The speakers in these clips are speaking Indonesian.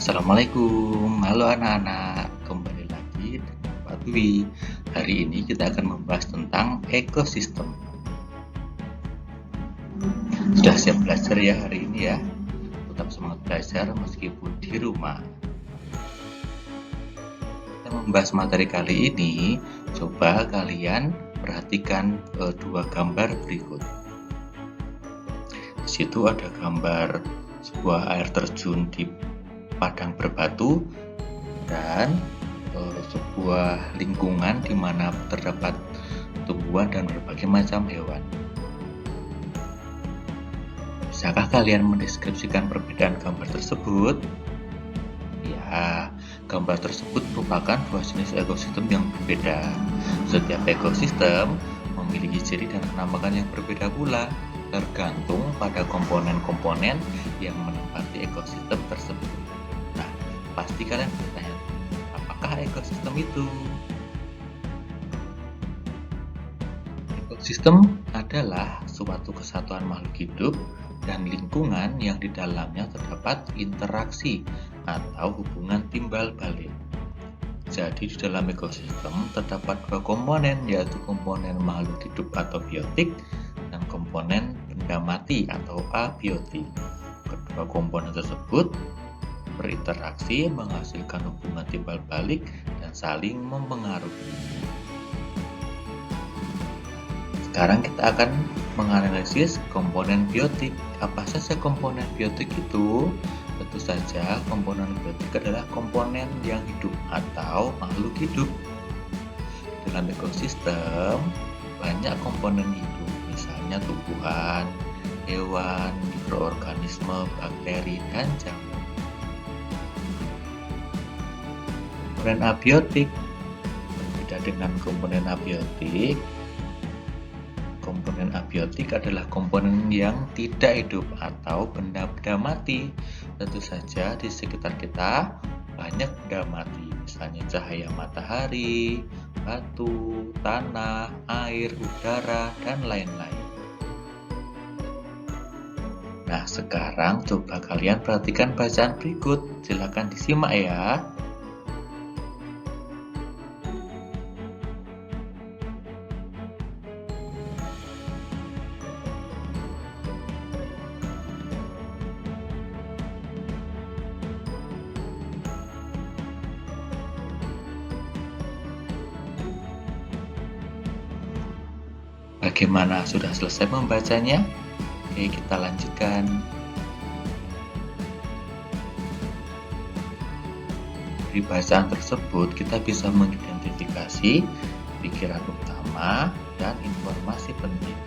Assalamualaikum, halo anak-anak, kembali lagi dengan Pak Dwi. Hari ini kita akan membahas tentang ekosistem. Sudah siap belajar ya hari ini ya? Tetap semangat belajar meskipun di rumah. Kita membahas materi kali ini, coba kalian perhatikan dua gambar berikut. Di situ ada gambar sebuah air terjun di padang berbatu dan sebuah lingkungan di mana terdapat tumbuhan dan berbagai macam hewan. Bisakah kalian mendeskripsikan perbedaan gambar tersebut? Ya, gambar tersebut merupakan dua jenis ekosistem yang berbeda. Setiap ekosistem memiliki ciri dan penampakan yang berbeda pula, tergantung pada komponen-komponen yang menempati ekosistem tersebut. Nah, pasti kalian bertanya, apakah ekosistem itu? Ekosistem adalah suatu kesatuan makhluk hidup dan lingkungan yang di dalamnya terdapat interaksi atau hubungan timbal balik. Jadi di dalam ekosistem terdapat dua komponen, yaitu komponen makhluk hidup atau biotik dan komponen benda mati atau abiotik. Kedua komponen tersebut berinteraksi menghasilkan hubungan timbal balik dan saling mempengaruhi. Sekarang kita akan menganalisis komponen biotik. Apa saja komponen biotik itu? Tentu saja komponen biotik adalah komponen yang hidup atau makhluk hidup. Dalam ekosistem banyak komponen hidup, misalnya tumbuhan, hewan, mikroorganisme, bakteri, dan jamur. Komponen abiotik berbeda dengan komponen abiotik. Komponen abiotik adalah komponen yang tidak hidup atau benda-benda mati. Tentu saja di sekitar kita banyak benda mati, misalnya cahaya matahari, batu, tanah, air, udara, dan lain-lain. Nah, sekarang coba kalian perhatikan bacaan berikut. Silakan disimak ya. Bagaimana, sudah selesai membacanya? Oke, kita lanjutkan. Dari bacaan tersebut, kita bisa mengidentifikasi pikiran utama dan informasi penting.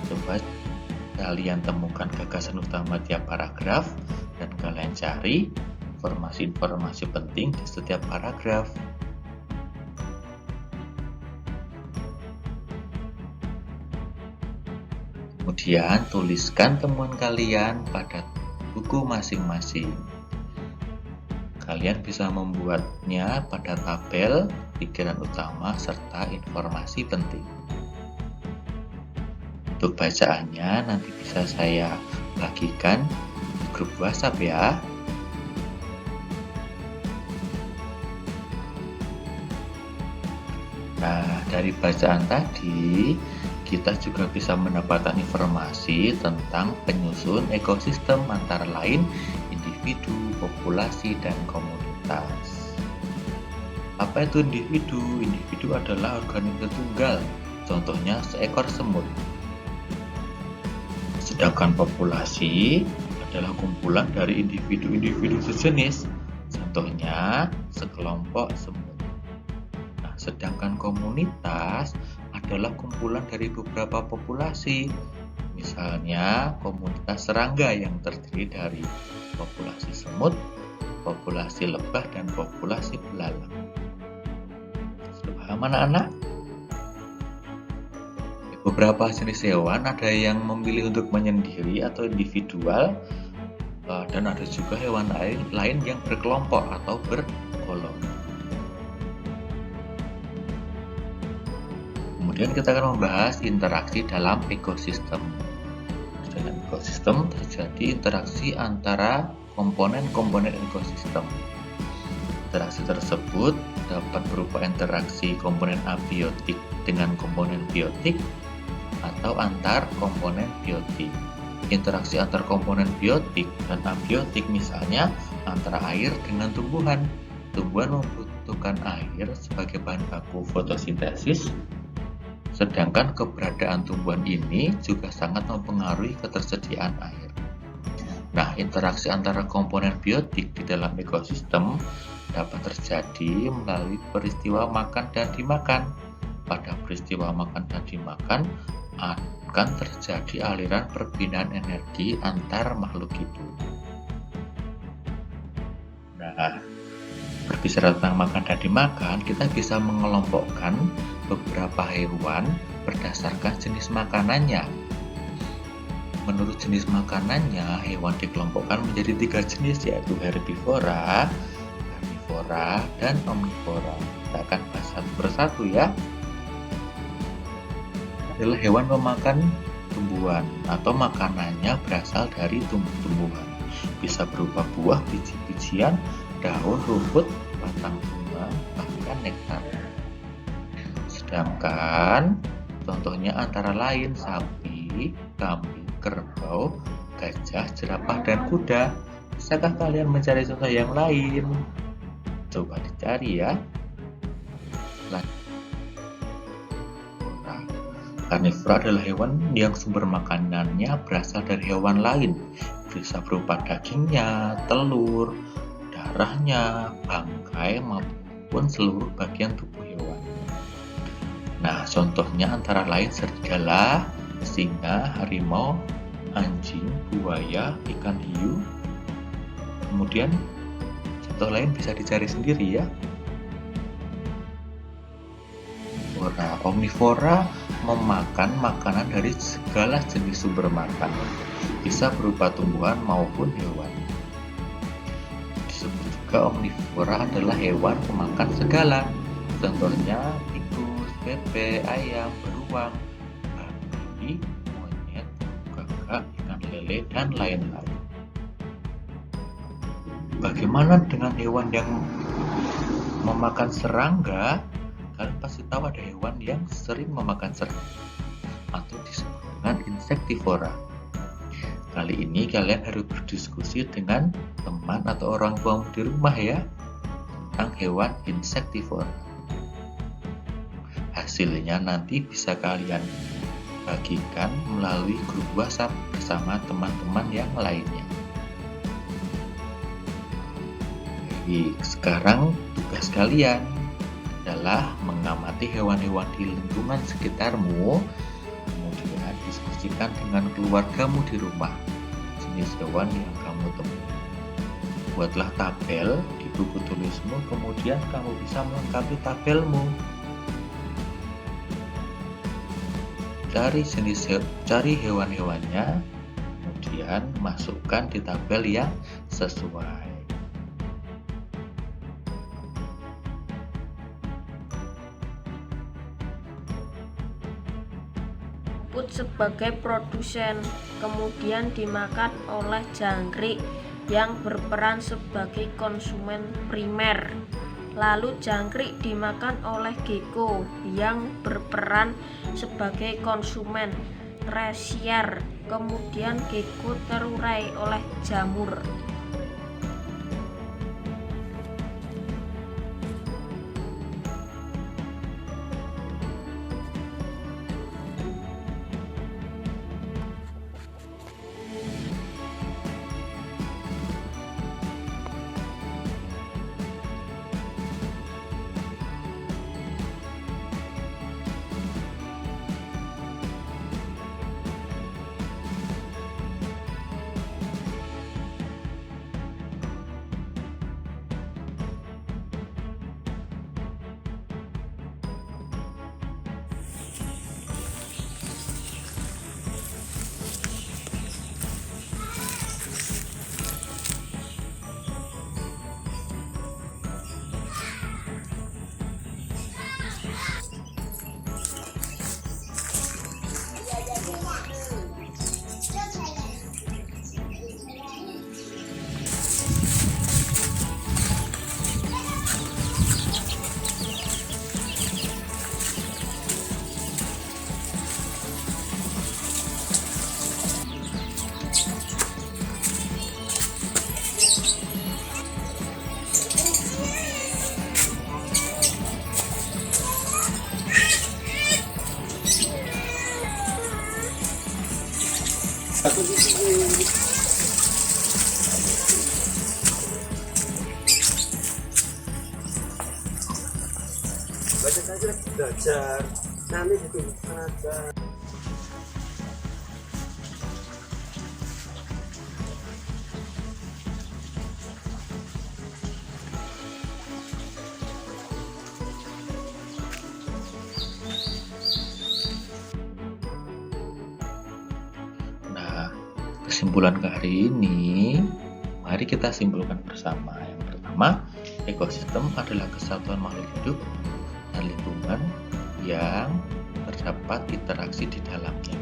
Coba kalian temukan gagasan utama tiap paragraf dan kalian cari informasi-informasi penting di setiap paragraf. Kemudian tuliskan temuan kalian pada buku masing-masing. Kalian bisa membuatnya pada tabel pikiran utama serta informasi penting. Untuk bacaannya nanti bisa saya bagikan di grup WhatsApp ya. Nah, dari bacaan tadi kita juga bisa mendapatkan informasi tentang penyusun ekosistem antara lain individu, populasi, dan komunitas. Apa itu individu? Individu adalah organisme tunggal, contohnya seekor semut. Sedangkan populasi adalah kumpulan dari individu-individu sejenis, contohnya sekelompok semut. Nah, sedangkan komunitas adalah kumpulan dari beberapa populasi, misalnya komunitas serangga yang terdiri dari populasi semut, populasi lebah, dan populasi belalang. Sudah paham anak-anak? Beberapa jenis hewan ada yang memilih untuk menyendiri atau individual, dan ada juga hewan lain yang berkelompok atau berkoloni. Kemudian kita akan membahas interaksi dalam ekosistem. Dalam ekosistem terjadi interaksi antara komponen-komponen ekosistem. Interaksi tersebut dapat berupa interaksi komponen abiotik dengan komponen biotik atau antar komponen biotik. Interaksi antar komponen biotik dan abiotik misalnya antara air dengan tumbuhan. Tumbuhan membutuhkan air sebagai bahan baku fotosintesis, sedangkan keberadaan tumbuhan ini juga sangat mempengaruhi ketersediaan air. Nah, interaksi antara komponen biotik di dalam ekosistem dapat terjadi melalui peristiwa makan dan dimakan. Pada peristiwa makan dan dimakan akan terjadi aliran perpindahan energi antar makhluk hidup. Nah, berbicara tentang makan dan dimakan, kita bisa mengelompokkan beberapa hewan berdasarkan jenis makanannya. Menurut jenis makanannya, hewan dikelompokkan menjadi 3 jenis, yaitu herbivora, karnivora, dan omnivora. Kita akan bahas satu persatu ya. Adalah hewan pemakan tumbuhan atau makanannya berasal dari tumbuh-tumbuhan. Bisa berupa buah, biji-bijian, daun, rumput, batang bunga, bahkan nektar. Sedangkan contohnya antara lain sapi, kambing, kerbau, gajah, jerapah, dan kuda. Bisakah kalian mencari contoh yang lain? Coba dicari ya. Karnivora adalah hewan yang sumber makanannya berasal dari hewan lain. Bisa berupa dagingnya, telur, darahnya, bangkai, maupun seluruh bagian tubuh hewan. Nah, contohnya antara lain serigala, singa, harimau, anjing, buaya, ikan hiu. Kemudian contoh lain bisa dicari sendiri ya. Omnivora memakan makanan dari segala jenis sumber makan, bisa berupa tumbuhan maupun hewan. Disebut juga omnivora adalah hewan pemakan segala. Contohnya tikus, bebek, ayam, beruang, babi, monyet, gagak, ikan lele, dan lain-lain. Bagaimana dengan hewan yang memakan serangga? Kalian pasti tahu ada hewan yang sering memakan serangga atau disebut dengan insektivora. Kali ini kalian harus berdiskusi dengan teman atau orang tuamu di rumah ya tentang hewan insektivora. Hasilnya nanti bisa kalian bagikan melalui grup WhatsApp bersama teman-teman yang lainnya. Jadi sekarang tugas kalian adalah mengamati hewan-hewan di lingkungan sekitarmu, kemudian diskusikan dengan keluargamu di rumah jenis hewan yang kamu temui. Buatlah tabel di buku tulismu, kemudian kamu bisa melengkapi tabelmu. Cari hewan-hewannya, kemudian masukkan di tabel yang sesuai. Sebagai produsen, kemudian dimakan oleh jangkrik yang berperan sebagai konsumen primer. Lalu jangkrik dimakan oleh gecko yang berperan sebagai konsumen tersier. Kemudian gecko terurai oleh jamur. Baca saja belajar, nanti bikin saja. Nah, kesimpulan ke hari ini, mari kita simpulkan bersama. Yang pertama, ekosistem adalah kesatuan makhluk hidup dan lingkungan yang terdapat interaksi di dalamnya.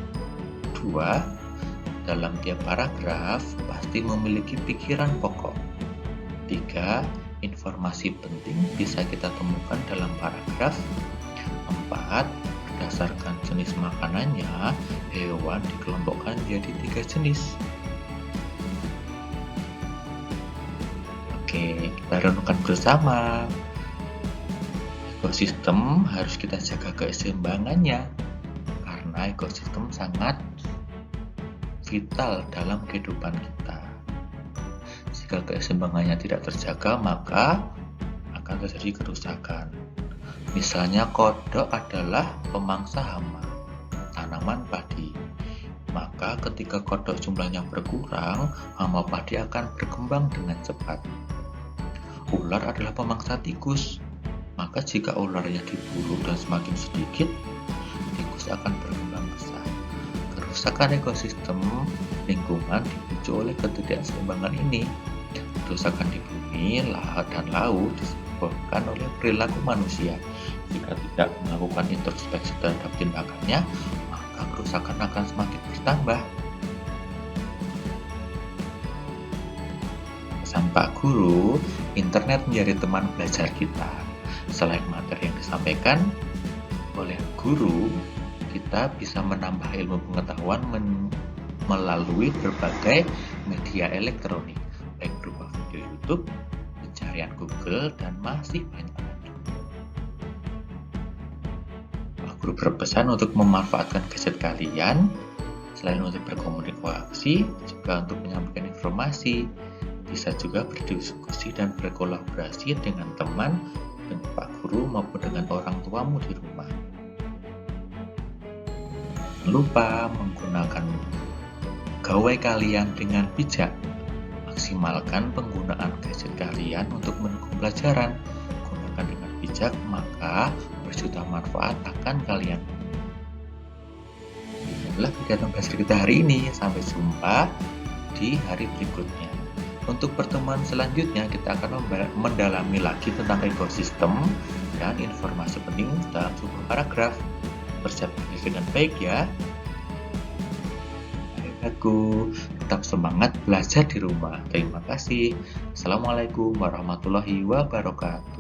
2. Dalam tiap paragraf pasti memiliki pikiran pokok. 3. Informasi penting bisa kita temukan dalam paragraf. 4. Berdasarkan jenis makanannya, hewan dikelompokkan jadi 3 jenis. Oke, kita renungkan bersama. Ekosistem harus kita jaga keseimbangannya, karena ekosistem sangat vital dalam kehidupan kita. Jika keseimbangannya tidak terjaga, maka akan terjadi kerusakan. Misalnya kodok adalah pemangsa hama tanaman padi. Maka ketika kodok jumlahnya berkurang, hama padi akan berkembang dengan cepat. Ular adalah pemangsa tikus. Maka jika ularnya diburu dan semakin sedikit, tikus akan berkembang besar. Kerusakan ekosistem lingkungan dipicu oleh ketidakseimbangan ini. Kerusakan di bumi, laut, dan laut disebabkan oleh perilaku manusia. Jika tidak melakukan introspeksi terhadap tindakannya, maka kerusakan akan semakin bertambah. Pesan Pak Guru, internet menjadi teman belajar kita. Selain materi yang disampaikan oleh guru, kita bisa menambah ilmu pengetahuan melalui berbagai media elektronik, baik berupa video YouTube, pencarian Google, dan masih banyak lagi. Pak Guru berpesan untuk memanfaatkan gadget kalian, selain untuk berkomunikasi, juga untuk menyampaikan informasi. Bisa juga berdiskusi dan berkolaborasi dengan teman, dengan Pak Guru maupun dengan orang tuamu di rumah. Jangan lupa menggunakan gawai kalian dengan bijak. Maksimalkan penggunaan gadget kalian untuk mendukung pelajaran. Gunakan dengan bijak, maka berjuta manfaat akan kalian. Inilah kegiatan belajar kita hari ini. Sampai jumpa di hari berikutnya. Untuk pertemuan selanjutnya, kita akan mendalami lagi tentang ekosistem dan informasi penting dalam sebuah paragraf. Persiapkan diri dengan baik ya. Aku tetap semangat belajar di rumah. Terima kasih. Assalamualaikum warahmatullahi wabarakatuh.